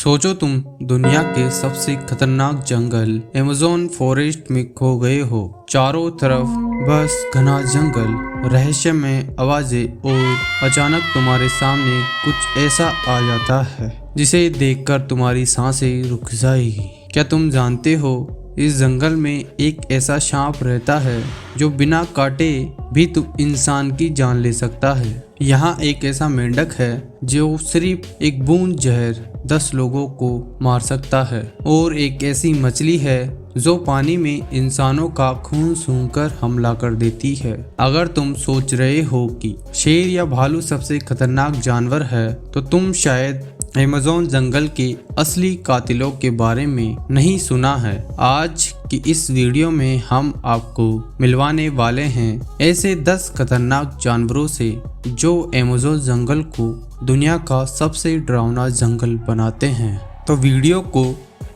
सोचो तुम दुनिया के सबसे खतरनाक जंगल अमेज़न फॉरेस्ट में खो गए हो। चारों तरफ बस घना जंगल, रहस्यमय आवाजें और अचानक तुम्हारे सामने कुछ ऐसा आ जाता है जिसे देखकर तुम्हारी सांसें रुक जाएगी। क्या तुम जानते हो इस जंगल में एक ऐसा सांप रहता है जो बिना काटे भी तुम इंसान की जान ले सकता है। यहाँ एक ऐसा मेंढक है जो सिर्फ एक बूंद जहर 10 लोगों को मार सकता है, और एक ऐसी मछली है जो पानी में इंसानों का खून सूंघकर हमला कर देती है। अगर तुम सोच रहे हो कि शेर या भालू सबसे खतरनाक जानवर है, तो तुम शायद अमेज़न जंगल के असली कातिलों के बारे में नहीं सुना है। आज की इस वीडियो में हम आपको मिलवाने वाले हैं ऐसे 10 खतरनाक जानवरों से जो अमेज़न जंगल को दुनिया का सबसे डरावना जंगल बनाते हैं। तो वीडियो को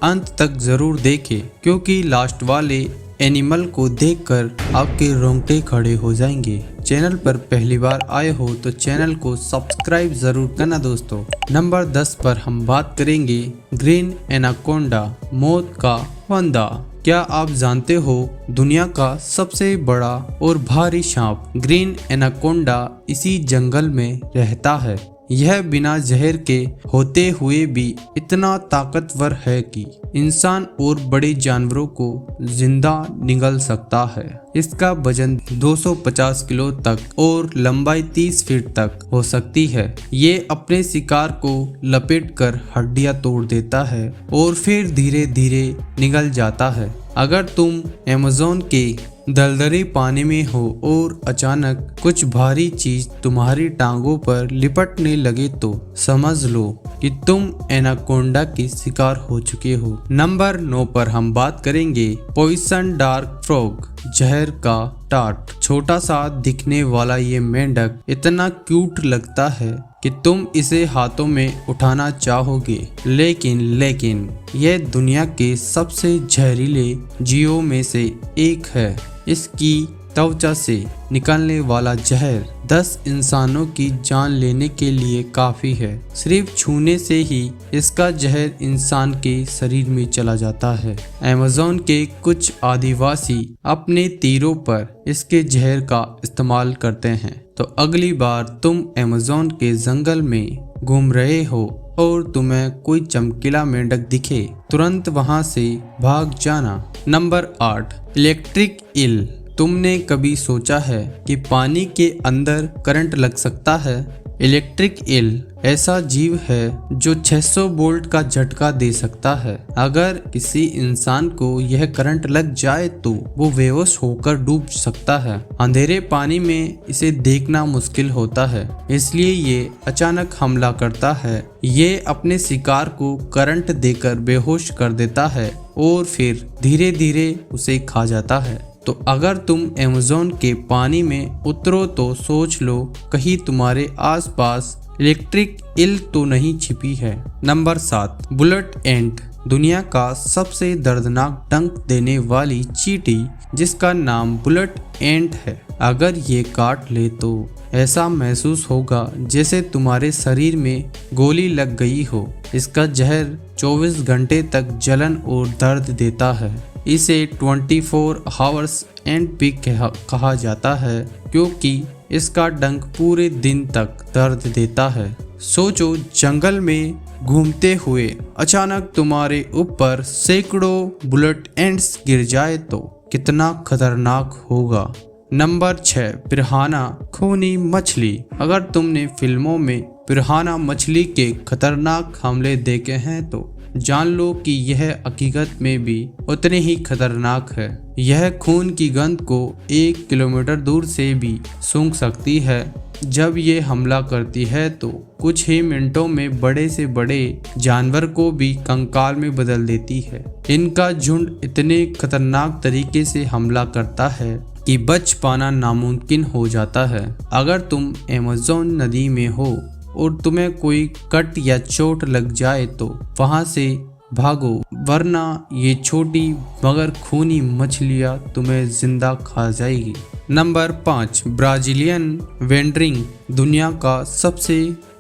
अंत तक जरूर देखें, क्योंकि लास्ट वाले एनिमल को देखकर आपके रोंगटे खड़े हो जाएंगे। चैनल पर पहली बार आए हो तो चैनल को सब्सक्राइब जरूर करना दोस्तों। नंबर 10 पर हम बात करेंगे ग्रीन एनाकोंडा, मौत का फंदा। क्या आप जानते हो दुनिया का सबसे बड़ा और भारी सांप ग्रीन एनाकोंडा इसी जंगल में रहता है। यह बिना जहर के होते हुए भी इतना ताकतवर है कि इंसान और बड़े जानवरों को जिंदा निगल सकता है। इसका वजन 250 किलो तक और लंबाई 30 फीट तक हो सकती है। ये अपने शिकार को लपेटकर हड्डियां तोड़ देता है और फिर धीरे धीरे निगल जाता है। अगर तुम अमेज़न के दलदली पानी में हो और अचानक कुछ भारी चीज तुम्हारी टांगों पर लिपटने लगे, तो समझ लो कि तुम एनाकोंडा की शिकार हो चुके हो। नंबर 9 पर हम बात करेंगे पॉइजन डार्क फ्रॉग, जहर का टाट। छोटा सा दिखने वाला ये मेंढक इतना क्यूट लगता है कि तुम इसे हाथों में उठाना चाहोगे, लेकिन यह दुनिया के सबसे जहरीले जीवों में से एक है। इसकी त्वचा से निकलने वाला जहर 10 इंसानों की जान लेने के लिए काफी है। सिर्फ छूने से ही इसका जहर इंसान के शरीर में चला जाता है। अमेज़न के कुछ आदिवासी अपने तीरों पर इसके जहर का इस्तेमाल करते हैं। तो अगली बार तुम अमेज़न के जंगल में घूम रहे हो और तुम्हें कोई चमकीला मेंढक दिखे, तुरंत वहां से भाग जाना। Number 8 electric eel. तुमने कभी सोचा है कि पानी के अंदर करंट लग सकता है? इलेक्ट्रिक ईल ऐसा जीव है जो 600 वोल्ट का झटका दे सकता है। अगर किसी इंसान को यह करंट लग जाए तो वो बेहोश होकर डूब सकता है। अंधेरे पानी में इसे देखना मुश्किल होता है, इसलिए ये अचानक हमला करता है। ये अपने शिकार को करंट देकर बेहोश कर देता है और फिर धीरे धीरे उसे खा जाता है। तो अगर तुम अमेज़न के पानी में उतरो तो सोच लो कहीं तुम्हारे आसपास इलेक्ट्रिक ईल तो नहीं छिपी है। नंबर 7 बुलेट एंट, दुनिया का सबसे दर्दनाक डंक देने वाली चींटी जिसका नाम बुलेट एंट है। अगर ये काट ले तो ऐसा महसूस होगा जैसे तुम्हारे शरीर में गोली लग गई हो। इसका जहर 24 घंटे तक जलन और दर्द देता है। इसे 24 आवर्स एंट भी कहा जाता है, क्योंकि इसका डंक पूरे दिन तक दर्द देता है। सोचो जंगल में घूमते हुए अचानक तुम्हारे ऊपर सैकड़ों बुलेट एंट्स गिर जाए तो कितना खतरनाक होगा। नंबर 6 पिरान्हा खूनी मछली। अगर तुमने फिल्मों में पिरान्हा मछली के खतरनाक हमले देखे हैं तो जान लो कि यह हकीकत में भी उतने ही खतरनाक है। यह खून की गंध को 1 किलोमीटर दूर से भी सूंघ सकती है। जब ये हमला करती है तो कुछ ही मिनटों में बड़े से बड़े जानवर को भी कंकाल में बदल देती है। इनका झुंड इतने खतरनाक तरीके से हमला करता है कि बच पाना नामुमकिन हो जाता है। अगर तुम अमेज़न नदी में हो और तुम्हें कोई कट या चोट लग जाए तो वहां से भागो, वरना ये छोटी मगर खूनी मछलियां तुम्हें जिंदा खा जाएगी। नंबर 5 ब्राजीलियन वेंड्रिंग, दुनिया का सबसे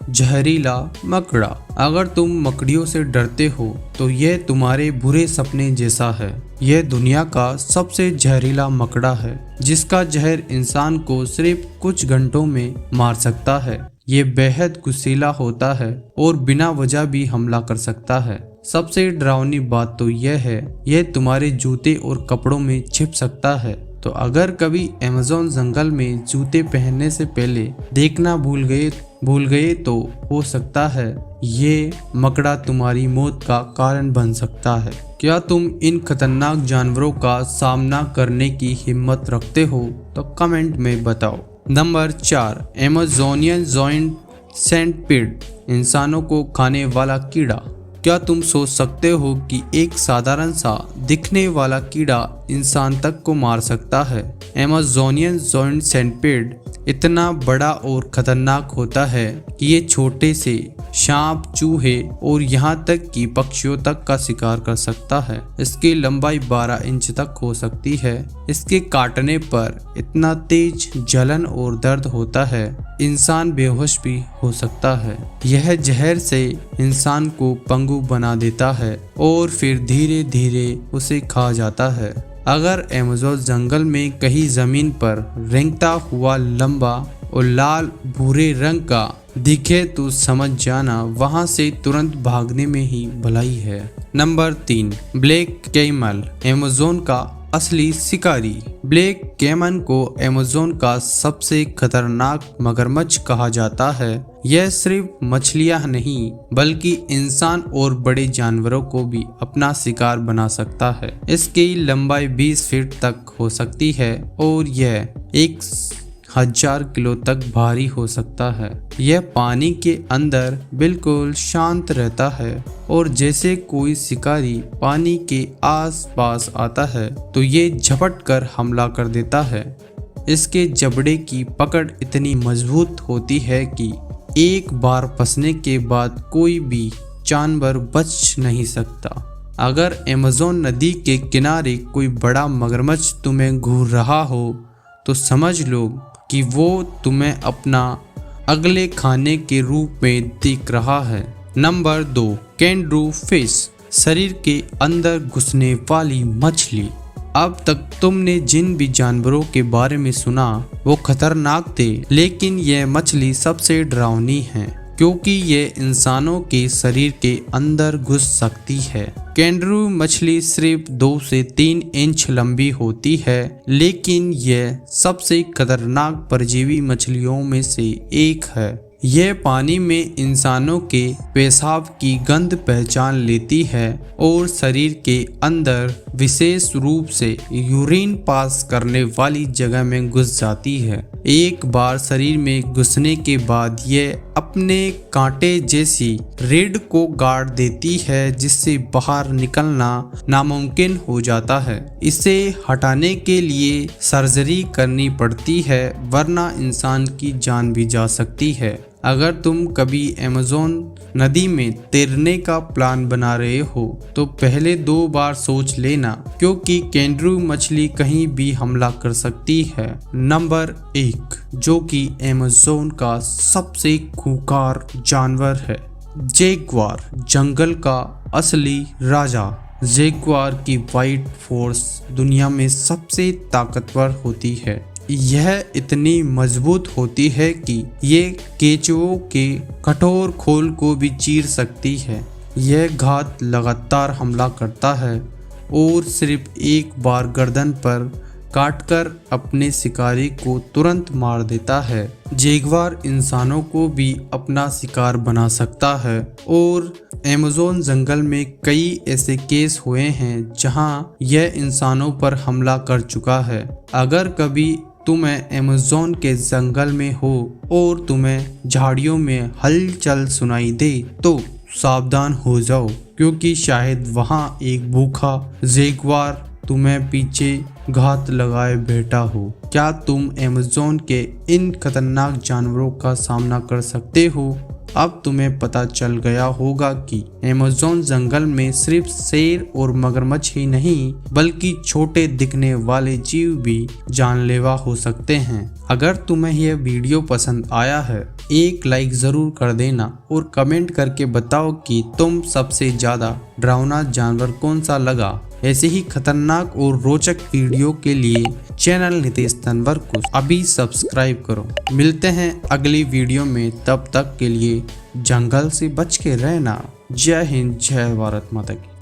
जहरीला मकड़ा। अगर तुम मकड़ियों से डरते हो तो यह तुम्हारे बुरे सपने जैसा है। यह दुनिया का सबसे जहरीला मकड़ा है जिसका जहर इंसान को सिर्फ कुछ घंटों में मार सकता है। ये बेहद गुस्सैला होता है और बिना वजह भी हमला कर सकता है। सबसे डरावनी बात तो यह है, यह तुम्हारे जूते और कपड़ों में छिप सकता है। तो अगर कभी अमेज़न जंगल में जूते पहनने से पहले देखना भूल गए तो हो सकता है ये मकड़ा तुम्हारी मौत का कारण बन सकता है। क्या तुम इन खतरनाक जानवरों का सामना करने की हिम्मत रखते हो? तो कमेंट में बताओ। नंबर 4, अमेज़ोनियन जायंट सेंटिपीड, इंसानों को खाने वाला कीड़ा। क्या तुम सोच सकते हो कि एक साधारण सा दिखने वाला कीड़ा इंसान तक को मार सकता है? अमेज़ोनियन जायंट सेंटिपीड इतना बड़ा और खतरनाक होता है कि ये छोटे से सांप, चूहे और यहाँ तक कि पक्षियों तक का शिकार कर सकता है। इसकी लंबाई 12 इंच तक हो सकती है। इसके काटने पर इतना तेज जलन और दर्द होता है, इंसान बेहोश भी हो सकता है। यह जहर से इंसान को पंगु बना देता है और फिर धीरे धीरे उसे खा जाता है। अगर अमेज़न जंगल में कहीं जमीन पर रेंगता हुआ लंबा और लाल भूरे रंग का दिखे तो समझ जाना वहां से तुरंत भागने में ही भलाई है। नंबर 3, ब्लैक कैमल, अमेज़न का असली शिकारी। ब्लैक कैमन को अमेज़न का सबसे खतरनाक मगरमच्छ कहा जाता है। यह सिर्फ मछलियां नहीं बल्कि इंसान और बड़े जानवरों को भी अपना शिकार बना सकता है। इसकी लंबाई 20 फीट तक हो सकती है और यह 1000 किलो तक भारी हो सकता है। यह पानी के अंदर बिल्कुल शांत रहता है और जैसे कोई शिकारी पानी के आसपास आता है तो ये झपट कर हमला कर देता है। इसके जबड़े की पकड़ इतनी मजबूत होती है कि एक बार फंसने के बाद कोई भी जानवर बच नहीं सकता। अगर अमेज़न नदी के किनारे कोई बड़ा मगरमच्छ तुम्हें घूर रहा हो तो समझ लो कि वो तुम्हें अपना अगले खाने के रूप में देख रहा है। नंबर 2, कैंगरू फिश, शरीर के अंदर घुसने वाली मछली। अब तक तुमने जिन भी जानवरों के बारे में सुना वो खतरनाक थे, लेकिन यह मछली सबसे डरावनी है क्योंकि ये इंसानों के शरीर के अंदर घुस सकती है। कैंगरू मछली सिर्फ 2 से 3 इंच लंबी होती है, लेकिन यह सबसे खतरनाक परजीवी मछलियों में से एक है। यह पानी में इंसानों के पेशाब की गंध पहचान लेती है और शरीर के अंदर विशेष रूप से यूरिन पास करने वाली जगह में घुस जाती है। एक बार शरीर में घुसने के बाद यह अपने कांटे जैसी रीढ़ को गाड़ देती है जिससे बाहर निकलना नामुमकिन हो जाता है। इसे हटाने के लिए सर्जरी करनी पड़ती है वरना इंसान की जान भी जा सकती है। अगर तुम कभी अमेज़न नदी में तैरने का प्लान बना रहे हो तो पहले 2 बार सोच लेना क्योंकि कैंगरू मछली कहीं भी हमला कर सकती है। नंबर 1, जो कि अमेज़न का सबसे खूंखार जानवर है, जैगुआर, जंगल का असली राजा। जैगुआर की बाइट फोर्स दुनिया में सबसे ताकतवर होती है। यह इतनी मजबूत होती है कि ये केंचुओं के कठोर खोल को भी चीर सकती है। यह घात लगातार हमला करता है और सिर्फ एक बार गर्दन पर काटकर अपने शिकारी को तुरंत मार देता है। जैगुआर इंसानों को भी अपना शिकार बना सकता है और अमेज़न जंगल में कई ऐसे केस हुए हैं जहां यह इंसानों पर हमला कर चुका है। अगर कभी तुम्हें अमेज़न के जंगल में हो और तुम्हें झाड़ियों में हलचल सुनाई दे तो सावधान हो जाओ क्योंकि शायद वहां एक भूखा जैगुआर तुम्हें पीछे घात लगाए बैठा हो। क्या तुम अमेज़न के इन खतरनाक जानवरों का सामना कर सकते हो? अब तुम्हें पता चल गया होगा कि अमेज़न जंगल में सिर्फ शेर और मगरमच्छ ही नहीं बल्कि छोटे दिखने वाले जीव भी जानलेवा हो सकते हैं। अगर तुम्हें यह वीडियो पसंद आया है एक लाइक जरूर कर देना और कमेंट करके बताओ कि तुम सबसे ज्यादा डरावना जानवर कौन सा लगा। ऐसे ही खतरनाक और रोचक वीडियो के लिए चैनल नितेश तंवर को अभी सब्सक्राइब करो। मिलते हैं अगली वीडियो में, तब तक के लिए जंगल से बच के रहना। जय हिंद, जय भारत माता की।